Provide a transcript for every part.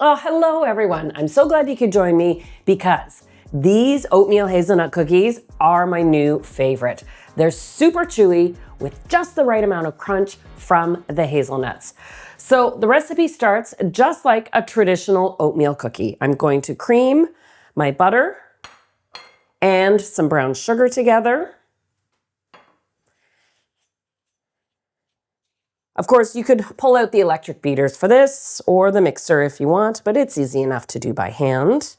Oh, hello everyone. I'm so glad you could join me because these oatmeal hazelnut cookies are my new favorite. They're super chewy with just the right amount of crunch from the hazelnuts. So the recipe starts just like a traditional oatmeal cookie. I'm going to cream my butter and some brown sugar together. Of course, you could pull out the electric beaters for this or the mixer if you want, but it's easy enough to do by hand.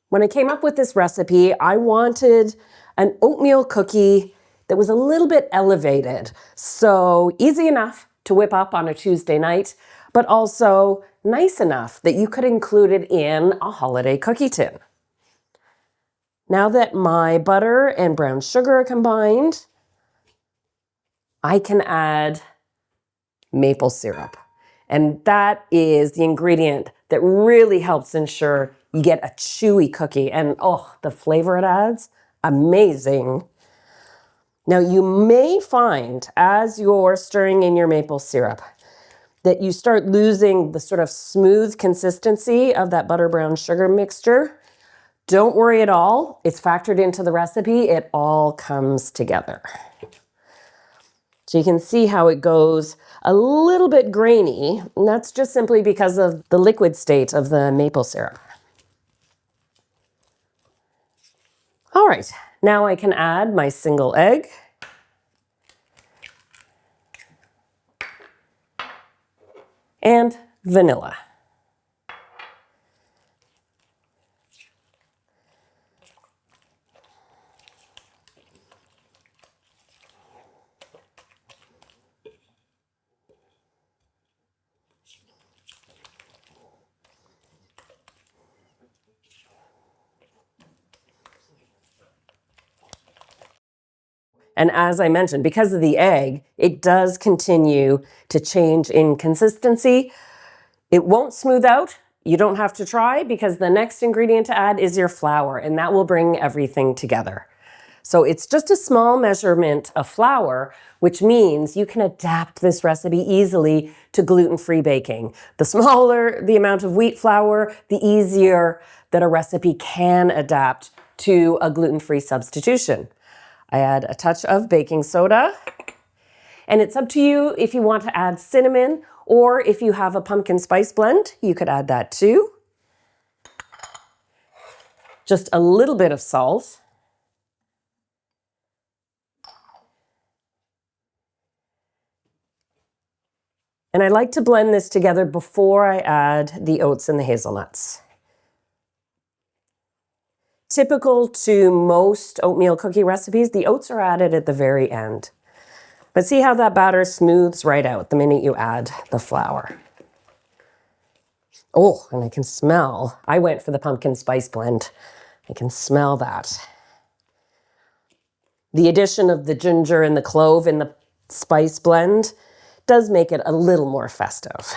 When I came up with this recipe, I wanted an oatmeal cookie that was a little bit elevated. So easy enough to whip up on a Tuesday night, but also nice enough that you could include it in a holiday cookie tin. Now that my butter and brown sugar are combined, I can add maple syrup. And that is the ingredient that really helps ensure you get a chewy cookie. And oh, the flavor it adds, amazing. Now you may find as you're stirring in your maple syrup that you start losing the sort of smooth consistency of that butter brown sugar mixture. Don't worry at all. It's factored into the recipe. It all comes together. So you can see how it goes a little bit grainy, and that's just simply because of the liquid state of the maple syrup. All right, now I can add my single egg. And vanilla. And as I mentioned, because of the egg, it does continue to change in consistency. It won't smooth out. You don't have to try because the next ingredient to add is your flour, and that will bring everything together. So it's just a small measurement of flour, which means you can adapt this recipe easily to gluten-free baking. The smaller the amount of wheat flour, the easier that a recipe can adapt to a gluten-free substitution. I add a touch of baking soda, and it's up to you if you want to add cinnamon or if you have a pumpkin spice blend, you could add that too. Just a little bit of salt. And I like to blend this together before I add the oats and the hazelnuts. Typical to most oatmeal cookie recipes, the oats are added at the very end. But see how that batter smooths right out the minute you add the flour. Oh, and I can smell. I went for the pumpkin spice blend. I can smell that. The addition of the ginger and the clove in the spice blend does make it a little more festive.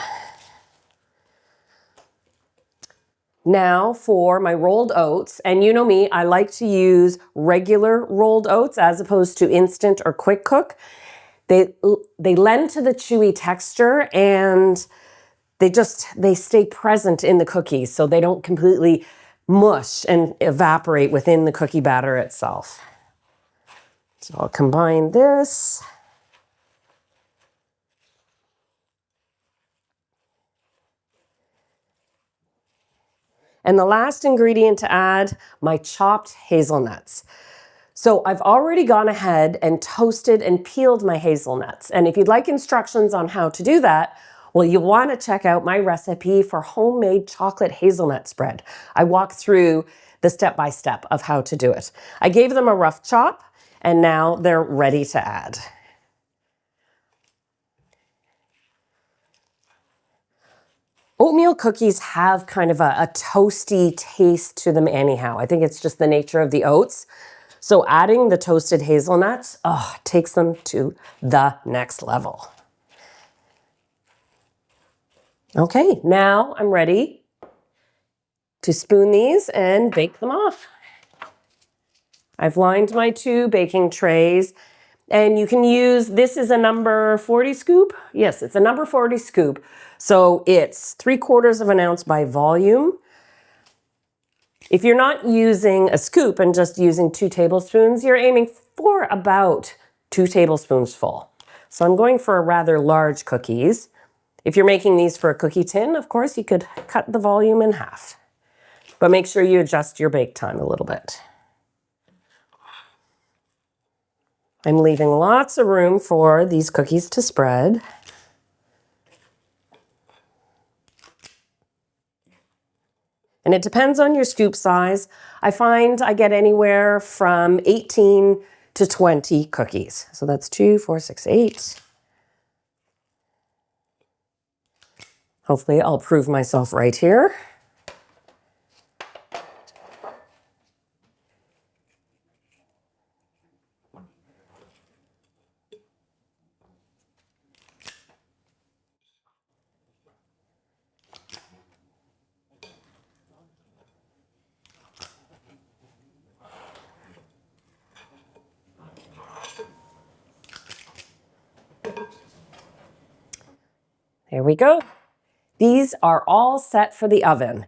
Now for my rolled oats, and you know me, I like to use regular rolled oats as opposed to instant or quick cook. They lend to the chewy texture and they stay present in the cookies so they don't completely mush and evaporate within the cookie batter itself. So I'll combine this. And the last ingredient to add, my chopped hazelnuts. So I've already gone ahead and toasted and peeled my hazelnuts. And if you'd like instructions on how to do that, well, you'll want to check out my recipe for homemade chocolate hazelnut spread. I walk through the step-by-step of how to do it. I gave them a rough chop, and now they're ready to add. Oatmeal cookies have kind of a toasty taste to them anyhow. I think it's just the nature of the oats. So adding the toasted hazelnuts, takes them to the next level. Okay, now I'm ready to spoon these and bake them off. I've lined my 2 baking trays, and you can use, this is a number 40 scoop. Yes, it's a number 40 scoop. So it's 3/4 of an ounce by volume. If you're not using a scoop and just using 2 tablespoons, you're aiming for about 2 tablespoons full. So I'm going for a rather large cookies. If you're making these for a cookie tin, of course, you could cut the volume in half. But make sure you adjust your bake time a little bit. I'm leaving lots of room for these cookies to spread. And it depends on your scoop size. I find I get anywhere from 18 to 20 cookies. So that's 2, 4, 6, 8. Hopefully I'll prove myself right here. There we go. These are all set for the oven,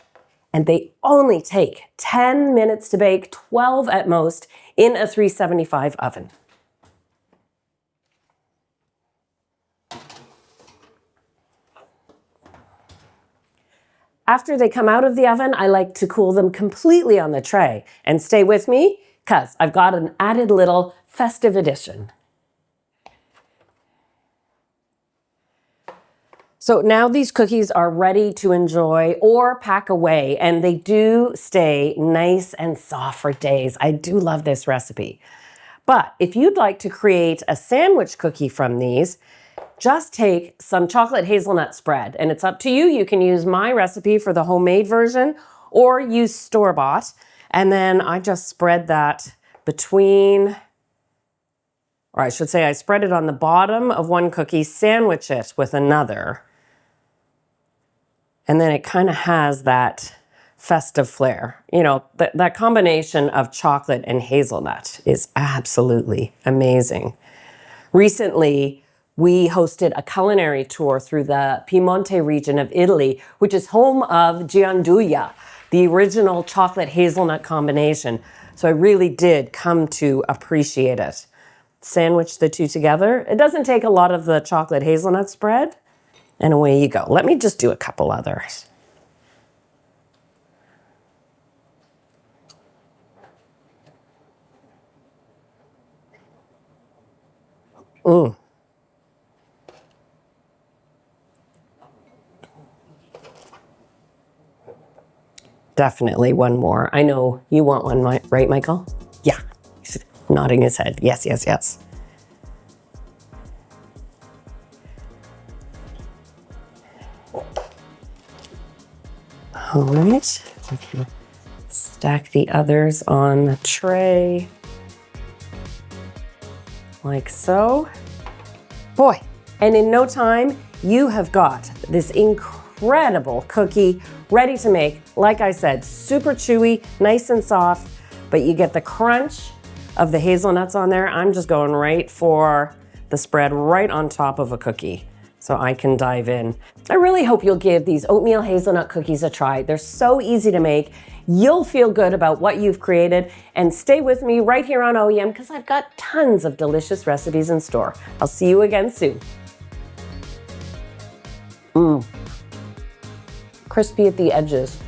and they only take 10 minutes to bake, 12 at most, in a 375 oven. After they come out of the oven, I like to cool them completely on the tray. And stay with me, because I've got an added little festive addition. So now these cookies are ready to enjoy or pack away, and they do stay nice and soft for days. I do love this recipe. But if you'd like to create a sandwich cookie from these, just take some chocolate hazelnut spread, and it's up to you. You can use my recipe for the homemade version or use store-bought. And then I just spread that between, or I should say I spread it on the bottom of one cookie, sandwich it with another. And then it kind of has that festive flair. You know, that combination of chocolate and hazelnut is absolutely amazing. Recently, we hosted a culinary tour through the Piemonte region of Italy, which is home of gianduja, the original chocolate hazelnut combination. So I really did come to appreciate it. Sandwich the two together. It doesn't take a lot of the chocolate hazelnut spread. And away you go. Let me just do a couple others. Definitely one more. I know you want one, right, Michael? Yeah. He's nodding his head. Yes, yes, yes. All right, we can stack the others on the tray like so. Boy, and in no time, you have got this incredible cookie ready to make. Like I said, super chewy, nice and soft, but you get the crunch of the hazelnuts on there. I'm just going right for the spread right on top of a cookie, so I can dive in. I really hope you'll give these oatmeal hazelnut cookies a try. They're so easy to make. You'll feel good about what you've created, and stay with me right here on OEM because I've got tons of delicious recipes in store. I'll see you again soon. Crispy at the edges.